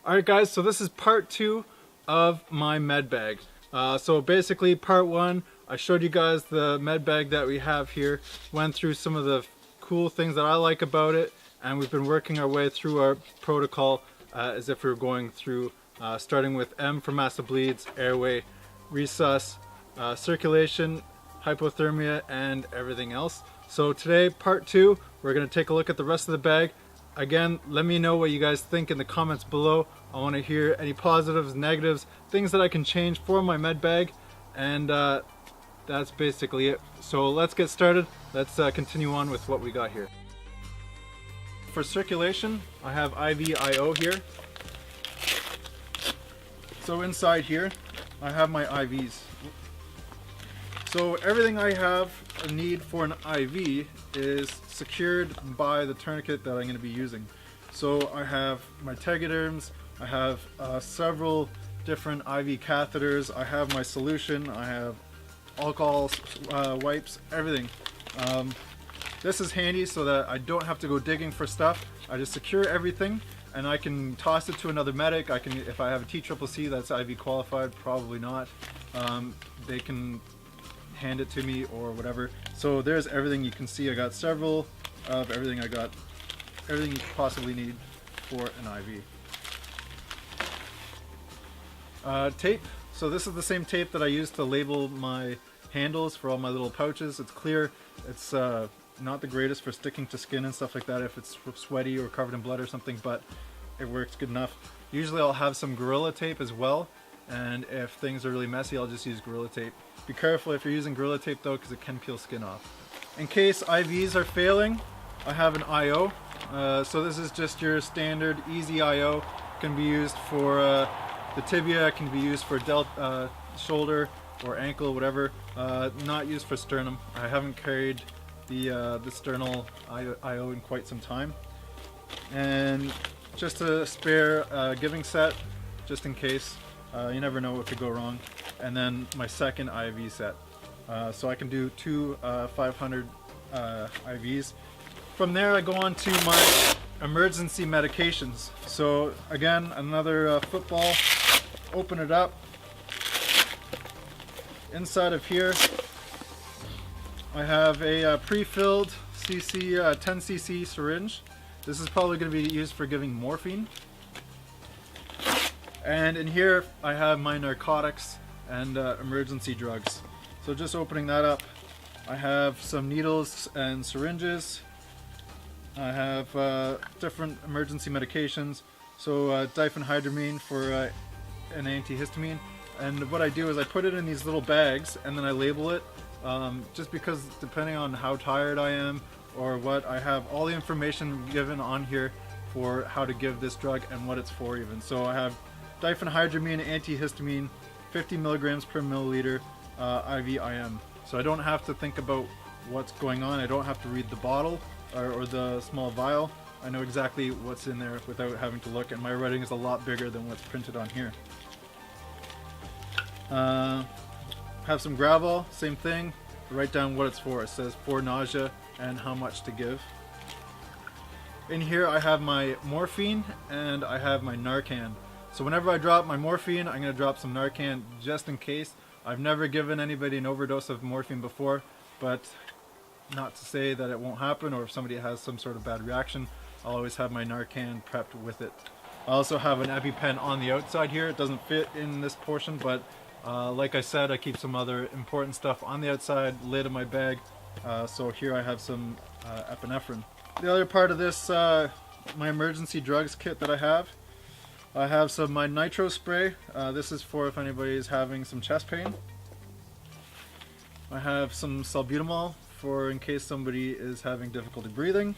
Alright guys, so this is part 2 of my med bag. So basically part 1, I showed you guys the med bag that we have here, went through some of the cool things that I like about it, and we've been working our way through our protocol as if we were going through, starting with M for massive bleeds, airway, resus, circulation, hypothermia, and everything else. So today, part 2, we're going to take a look at the rest of the bag. Again, let me know what you guys think in the comments below. I want to hear any positives, negatives, things that I can change for my med bag, and that's basically it. So let's get started. Let's continue on with what we got here. For circulation, I have IVIO here. So inside here, I have my IVs. So everything I have a need for an IV is secured by the tourniquet that I'm going to be using. So I have my tegaderms, I have several different IV catheters, I have my solution, I have alcohol wipes, everything. This is handy so that I don't have to go digging for stuff. I just secure everything and I can toss it to another medic. I can, if I have a TCCC that's IV qualified, probably not, they can hand it to me or whatever. So there's everything. You can see I got several of everything. I got everything you could possibly need for an IV. Tape. So this is the same tape that I use to label my handles for all my little pouches. It's clear. It's not the greatest for sticking to skin and stuff like that if it's sweaty or covered in blood or something, but it works good enough. Usually I'll have some Gorilla Tape as well, and if things are really messy I'll just use Gorilla Tape. Be careful if you're using Gorilla Tape though, because it can peel skin off. In case IVs are failing, I have an IO. So this is just your standard easy IO. Can be used for the tibia, can be used for shoulder or ankle, whatever. Not used for sternum. I haven't carried the sternal IO in quite some time. And just a spare giving set, just in case. You never know what could go wrong. And then my second IV set. So I can do two 500 IVs. From there I go on to my emergency medications. So again, another football. Open it up. Inside of here I have a pre-filled 10 cc syringe. This is probably going to be used for giving morphine. And in here I have my narcotics and emergency drugs. So just opening that up, I have some needles and syringes. I have different emergency medications. So diphenhydramine for an antihistamine. And what I do is I put it in these little bags and then I label it. Just because depending on how tired I am or what, I have all the information given on here for how to give this drug and what it's for even. So I have diphenhydramine antihistamine, 50 milligrams per milliliter, IVIM. So I don't have to think about what's going on. I don't have to read the bottle or the small vial. I know exactly what's in there without having to look, and my writing is a lot bigger than what's printed on here. Have some Gravol, same thing. Write down what it's for. It says for nausea and how much to give. In here I have my morphine and I have my Narcan. So whenever I drop my morphine, I'm going to drop some Narcan just in case. I've never given anybody an overdose of morphine before, but not to say that it won't happen, or if somebody has some sort of bad reaction, I'll always have my Narcan prepped with it. I also have an EpiPen on the outside here. It doesn't fit in this portion, but like I said, I keep some other important stuff on the outside lid of my bag. So here I have some epinephrine. The other part of this, my emergency drugs kit that I have some my nitro spray. This is for if anybody is having some chest pain. I have some salbutamol for in case somebody is having difficulty breathing.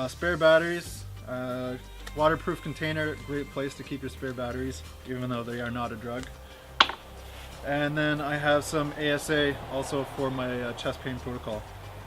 Spare batteries. Waterproof container, great place to keep your spare batteries, even though they are not a drug. And then I have some ASA also for my chest pain protocol.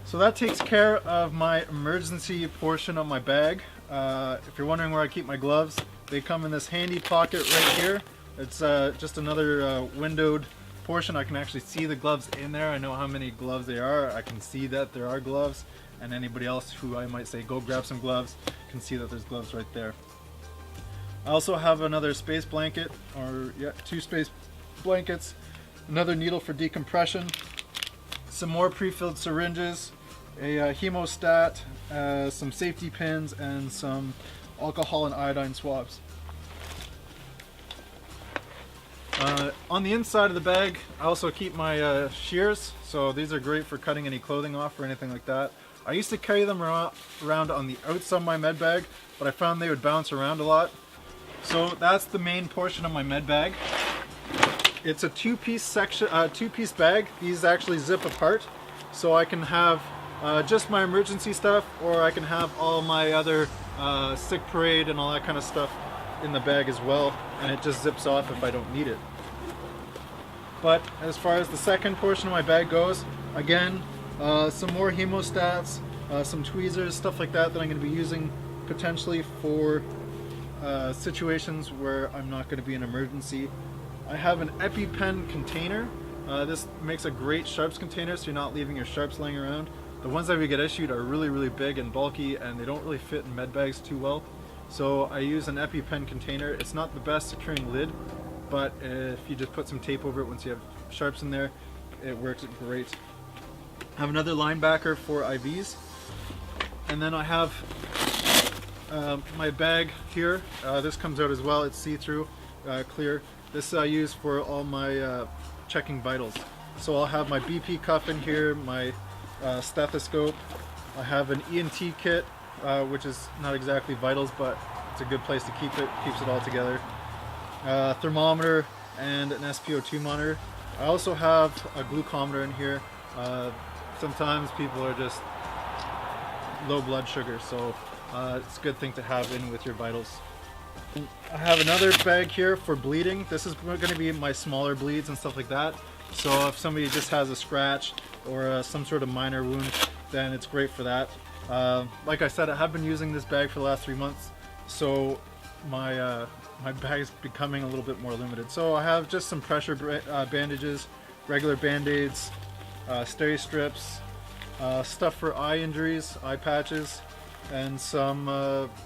So that takes care of my emergency portion of my bag. If you're wondering where I keep my gloves, they come in this handy pocket right here. It's just another windowed portion. I can actually see the gloves in there. I know how many gloves there are. I can see that there are gloves. and anybody else who I might say go grab some gloves can see that there's gloves right there. I also have another space blanket, or yeah, 2 space blankets, another needle for decompression, some more pre-filled syringes, a hemostat, some safety pins, and some alcohol and iodine swabs. On the inside of the bag, I also keep my shears, so these are great for cutting any clothing off or anything like that. I used to carry them around on the outside of my med bag, but I found they would bounce around a lot. So that's the main portion of my med bag. It's a two-piece bag. These actually zip apart, so I can have just my emergency stuff, or I can have all my other sick parade and all that kind of stuff in the bag as well, and it just zips off if I don't need it. But as far as the second portion of my bag goes, again, some more hemostats, some tweezers, stuff like that that I'm going to be using potentially for situations where I'm not going to be in an emergency. I have an EpiPen container. This makes a great sharps container, so you're not leaving your sharps laying around. The ones that we get issued are really big and bulky, and they don't really fit in med bags too well. So I use an EpiPen container. It's not the best securing lid, but if you just put some tape over it once you have sharps in there, it works great. I have another linebacker for IVs, and then I have my bag here. This comes out as well. It's see-through, clear. This I use for all my checking vitals. So I'll have my BP cuff in here, my stethoscope. I have an ENT kit, which is not exactly vitals, but it's a good place to keep it. Keeps it all together. Thermometer and an SpO2 monitor. I also have a glucometer in here. Sometimes people are just low blood sugar, so it's a good thing to have in with your vitals. I have another bag here for bleeding. This is going to be my smaller bleeds and stuff like that. So if somebody just has a scratch or some sort of minor wound, then it's great for that. Like I said, I have been using this bag for the last 3 months, so my bag is becoming a little bit more limited. So I have just some pressure bandages, regular band-aids, steri strips, stuff for eye injuries, eye patches, and some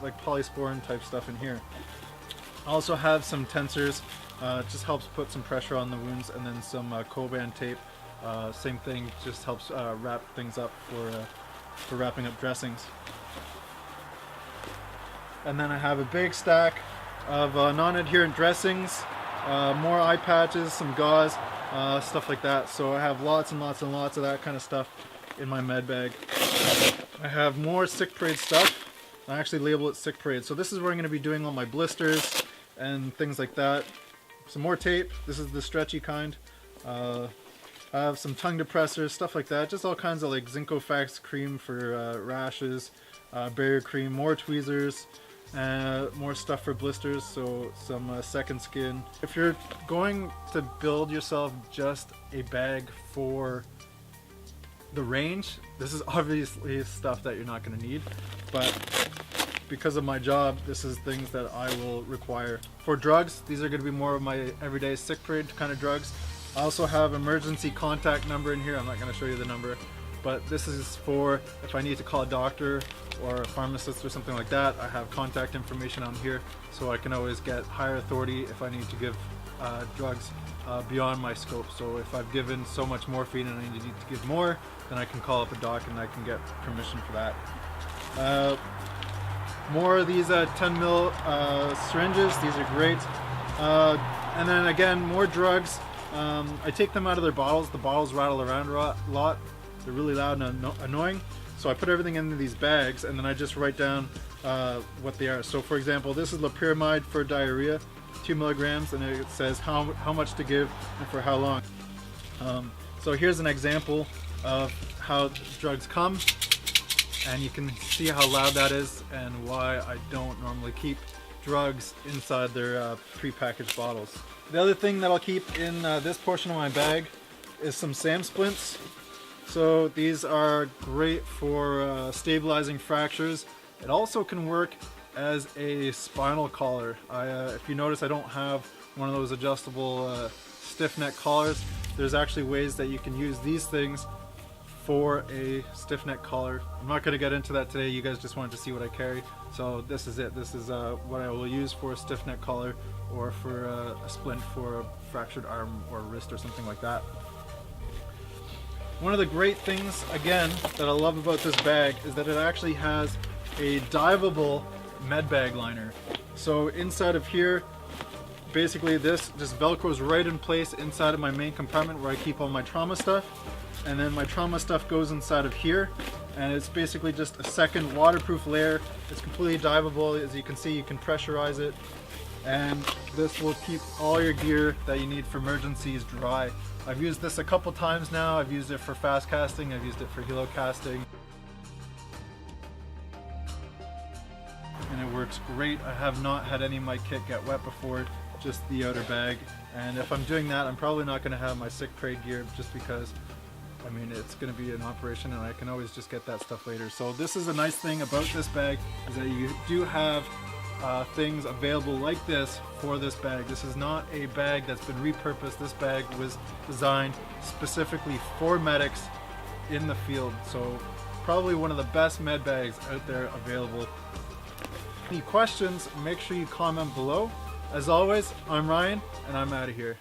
like polysporin type stuff in here. I also have some tensors, it just helps put some pressure on the wounds, and then some Coban tape, same thing, just helps wrap things up for wrapping up dressings. And then I have a big stack of non-adherent dressings, more eye patches, some gauze, stuff like that. So I have lots and lots and lots of that kind of stuff in my med bag. I have more sick parade stuff. I actually label it sick parade. So this is where I'm going to be doing all my blisters and things like that. Some more tape. This is the stretchy kind. I have some tongue depressors, stuff like that. Just all kinds of like Zincofax cream for rashes, barrier cream, more tweezers, more stuff for blisters, so some second skin. If you're going to build yourself just a bag for the range, this is obviously stuff that you're not going to need, but because of my job, this is things that I will require. For drugs, these are going to be more of my everyday sick parade kind of drugs. I also have emergency contact number in here. I'm not going to show you the number, but this is for if I need to call a doctor or a pharmacist or something like that. I have contact information on here, so I can always get higher authority if I need to give drugs beyond my scope. So if I've given so much morphine and I need to give more, then I can call up a doc and I can get permission for that. More of these 10 mil syringes. These are great. And then again, more drugs. I take them out of their bottles. The bottles rattle around a lot. They're really loud and annoying. So I put everything into these bags, and then I just write down what they are. So for example, this is loperamide for diarrhea, 2 milligrams, and it says how much to give and for how long. So here's an example of how drugs come, and you can see how loud that is and why I don't normally keep drugs inside their pre-packaged bottles. The other thing that I'll keep in this portion of my bag is some SAM splints. So these are great for stabilizing fractures. It also can work as a spinal collar. If you notice, I don't have one of those adjustable stiff neck collars. There's actually ways that you can use these things for a stiff neck collar. I'm not going to get into that today. You guys just wanted to see what I carry. So this is it. This is what I will use for a stiff neck collar, or for a splint for a fractured arm or wrist or something like that. One of the great things, again, that I love about this bag is that it actually has a diveable med bag liner. So inside of here, basically this just velcros right in place inside of my main compartment where I keep all my trauma stuff. And then my trauma stuff goes inside of here, and it's basically just a second waterproof layer. It's completely diveable. As you can see, you can pressurize it, and this will keep all your gear that you need for emergencies dry. I've used this a couple times now. I've used it for fast casting, I've used it for helo casting, and it works great. I have not had any of my kit get wet before, just the outer bag. And if I'm doing that, I'm probably not going to have my sick trade gear, just because I mean, it's going to be an operation and I can always just get that stuff later. So this is a nice thing about this bag, is that you do have things available like this for this bag. This is not a bag that's been repurposed. This bag was designed specifically for medics in the field. So probably one of the best med bags out there available. Any questions, make sure you comment below. As always, I'm Ryan, and I'm out of here.